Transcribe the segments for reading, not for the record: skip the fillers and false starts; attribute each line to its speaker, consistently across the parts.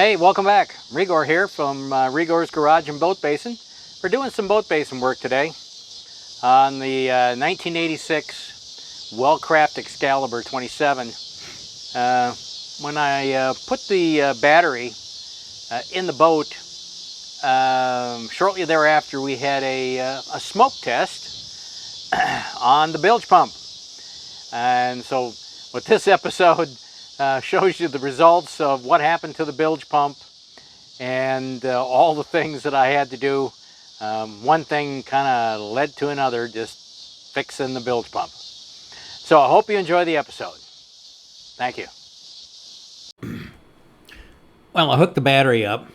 Speaker 1: Hey, welcome back. Rigor here from Rigor's Garage and Boat Basin. We're doing some boat basin work today on the 1986 Wellcraft Excalibur 27. When I put the battery in the boat, shortly thereafter we had a smoke test on the bilge pump. And so with this episode, shows you the results of what happened to the bilge pump and all the things that I had to do. One thing kind of led to another, just fixing the bilge pump. So I hope you enjoy the episode. Thank you. Well, I hooked the battery up,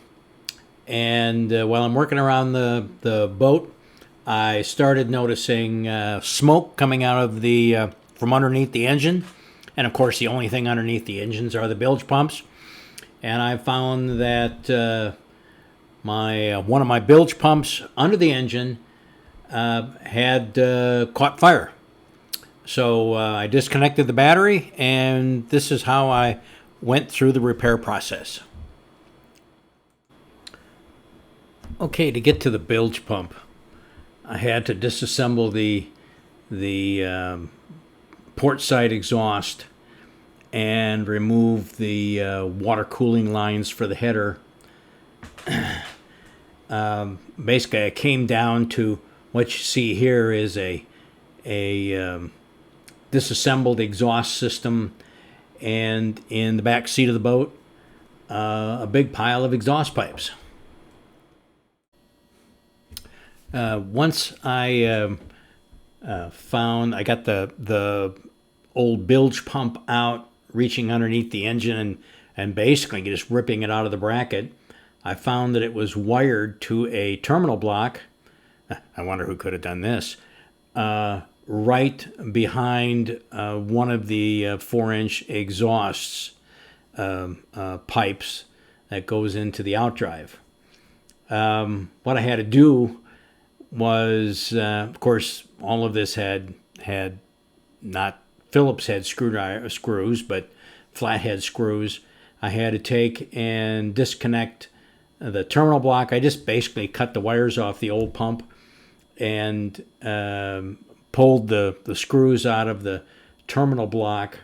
Speaker 1: and while I'm working around the boat, I started noticing smoke coming out of the from underneath the engine. And of course, the only thing underneath the engines are the bilge pumps. And I found that one of my bilge pumps under the engine had caught fire. So I disconnected the battery, and this is how I went through the repair process. Okay, to get to the bilge pump, I had to disassemble the port side exhaust and remove the water cooling lines for the header. Basically, I came down to what you see here is a disassembled exhaust system, and in the back seat of the boat, a big pile of exhaust pipes. Once I I got the old bilge pump out, reaching underneath the engine and basically just ripping it out of the bracket, I found that it was wired to a terminal block. I wonder who could have done this. Right behind one of the 4-inch exhausts pipes that goes into the outdrive. What I had to do was, of course, all of this had not Phillips head screws, but flathead screws. I had to take and disconnect the terminal block. I just basically cut the wires off the old pump and pulled the screws out of the terminal block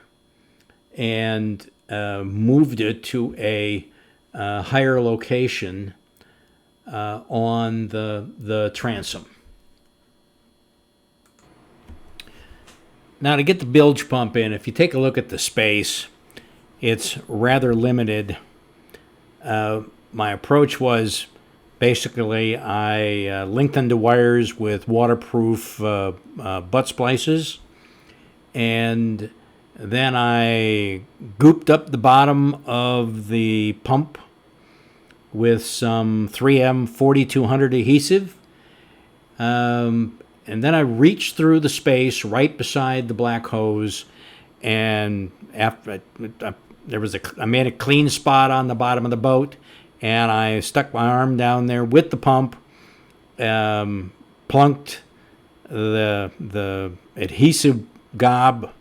Speaker 1: and moved it to a higher location on the transom. Now, to get the bilge pump in, if you take a look at the space, it's rather limited. My approach was basically I lengthened the wires with waterproof butt splices, and then I gooped up the bottom of the pump with some 3M 4200 adhesive. And then I reached through the space right beside the black hose, and after I made a clean spot on the bottom of the boat, and I stuck my arm down there with the pump, plunked the adhesive gob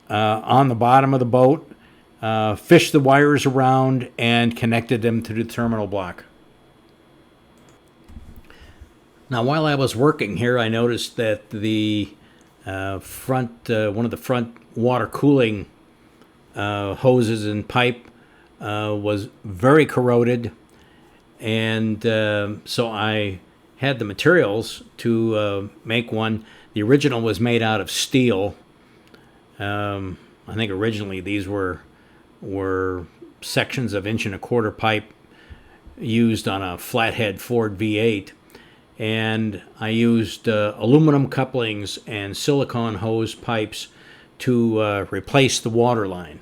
Speaker 1: on the bottom of the boat, fished the wires around, and connected them to the terminal block. Now, while I was working here, I noticed that the one of the front water cooling hoses and pipe was very corroded, and so I had the materials to make one. The original was made out of steel. I think originally these were sections of 1.25-inch pipe used on a flathead Ford V8. And I used aluminum couplings and silicone hose pipes to replace the water line.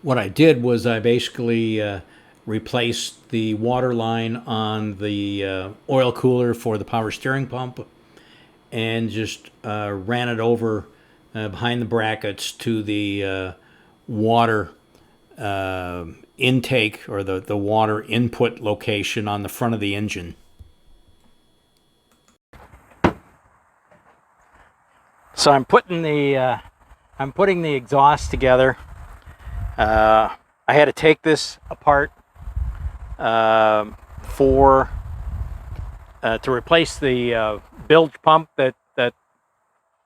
Speaker 1: What I did was I basically replaced the water line on the oil cooler for the power steering pump and just ran it over behind the brackets to the water intake, or the water input location on the front of the engine. So I'm putting the exhaust together, I had to take this apart for to replace the bilge pump that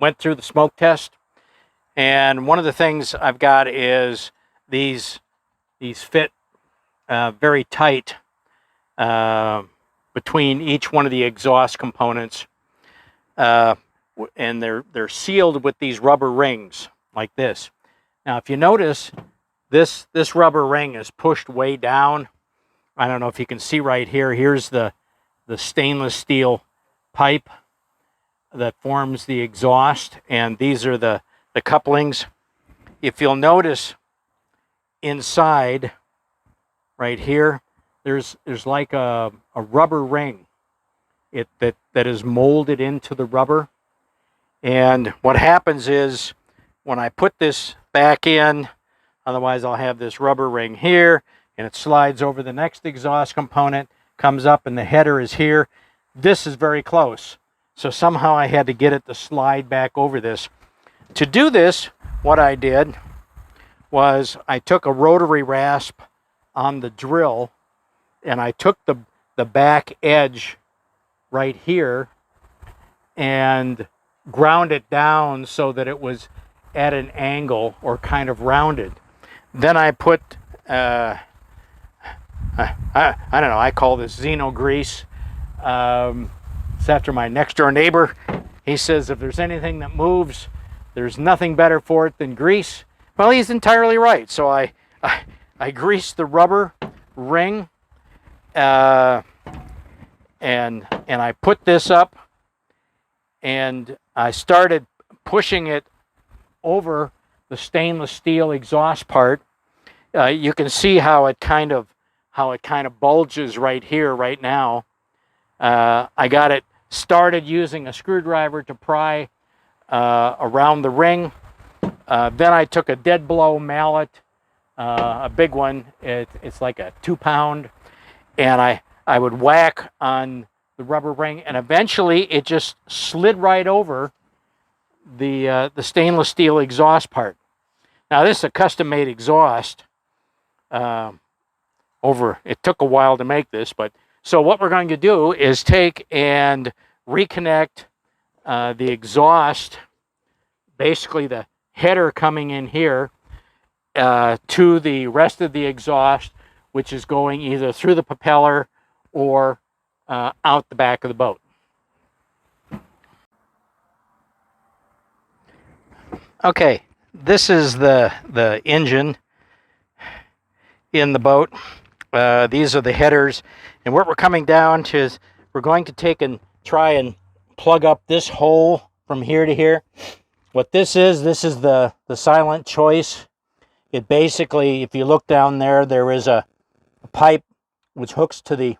Speaker 1: went through the smoke test. And one of the things I've got is these fit very tight between each one of the exhaust components, and they're sealed with these rubber rings like this. Now, if you notice, this rubber ring is pushed way down. I don't know if you can see right here. Here's the stainless steel pipe that forms the exhaust, and these are the couplings. If you'll notice inside right here, there's like a rubber ring that is molded into the rubber. And what happens is when I put this back in, otherwise I'll have this rubber ring here, and it slides over the next exhaust component, comes up, and the header is here. This is very close. So somehow I had to get it to slide back over this. To do this, what I did was I took a rotary rasp on the drill, and I took the back edge right here and ground it down so that it was at an angle or kind of rounded. Then I put, I don't know, I call this Xeno grease. It's after my next door neighbor. He says if there's anything that moves, there's nothing better for it than grease. Well, he's entirely right. So I greased the rubber ring, and I put this up, and I started pushing it over the stainless steel exhaust part. You can see how it kind of bulges right here right now. I got it started using a screwdriver to pry around the ring. Then I took a dead blow mallet, a big one. It's like a 2-pound, and I would whack on the rubber ring, and eventually it just slid right over the stainless steel exhaust part. Now this is a custom-made exhaust. It took a while to make this, but so what we're going to do is take and reconnect the exhaust, basically the header coming in here, to the rest of the exhaust, which is going either through the propeller or out the back of the boat. Okay, this is the engine in the boat. These are the headers, and what we're coming down to is we're going to take and try and plug up this hole from here to here. What this is the silent choice. It basically, if you look down there, there is a pipe which hooks to the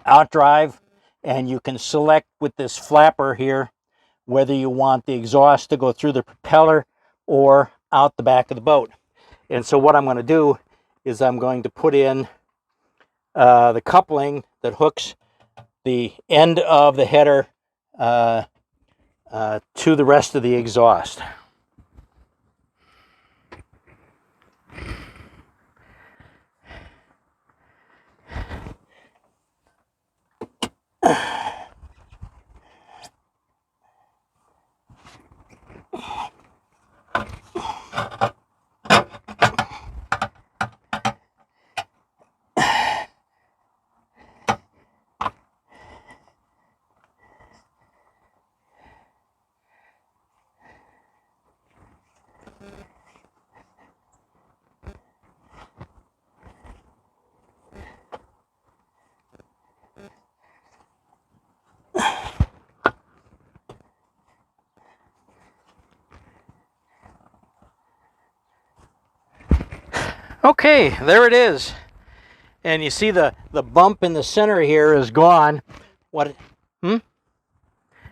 Speaker 1: outdrive, and you can select with this flapper here whether you want the exhaust to go through the propeller or out the back of the boat. And so what I'm going to do is I'm going to put in the coupling that hooks the end of the header to the rest of the exhaust. Okay, there it is. And you see the bump in the center here is gone. What? I'm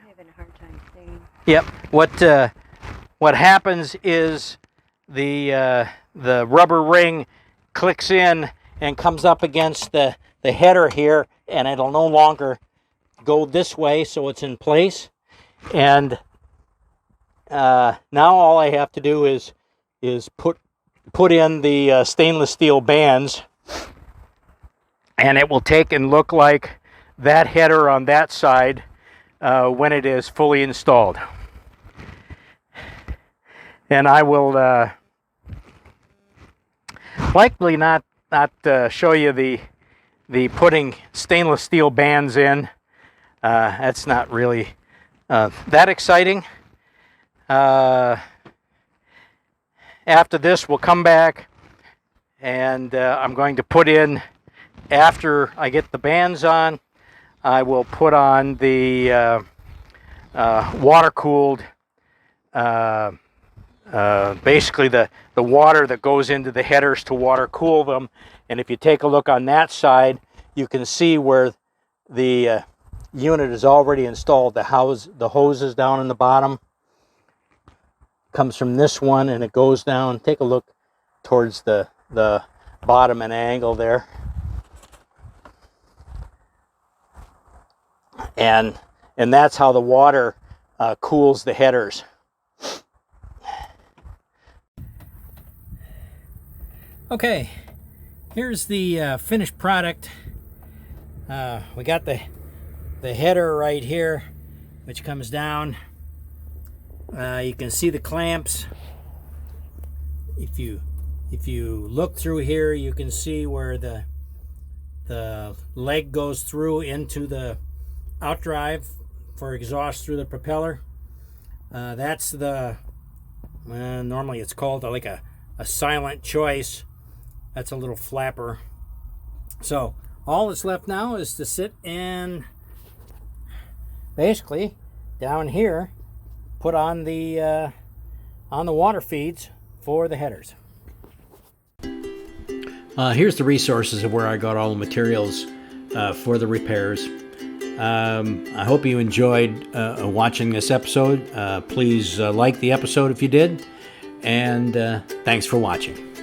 Speaker 2: having a hard time seeing.
Speaker 1: Yep. What happens is the rubber ring clicks in and comes up against the header here, and it'll no longer go this way, so it's in place. And now all I have to do is put put in the stainless steel bands, and it will take and look like that header on that side when it is fully installed. And I will likely not show you the putting stainless steel bands in. That's not really that exciting. After this, we'll come back, and I'm going to put in, after I get the bands on, I will put on the water-cooled, basically the water that goes into the headers to water cool them. And if you take a look on that side, you can see where the unit is already installed. The hose is down in the bottom. Comes from this one and it goes down. Take a look towards the bottom and angle there. And that's how the water cools the headers. Okay, here's the finished product. We got the header right here, which comes down. You can see the clamps. If you look through here, you can see where the leg goes through into the outdrive for exhaust through the propeller. That's the normally it's called like a silent choice. That's a little flapper. So all that's left now is to sit and basically down here put on the water feeds for the headers. Here's the resources of where I got all the materials for the repairs. I hope you enjoyed watching this episode. Please like the episode if you did, and thanks for watching.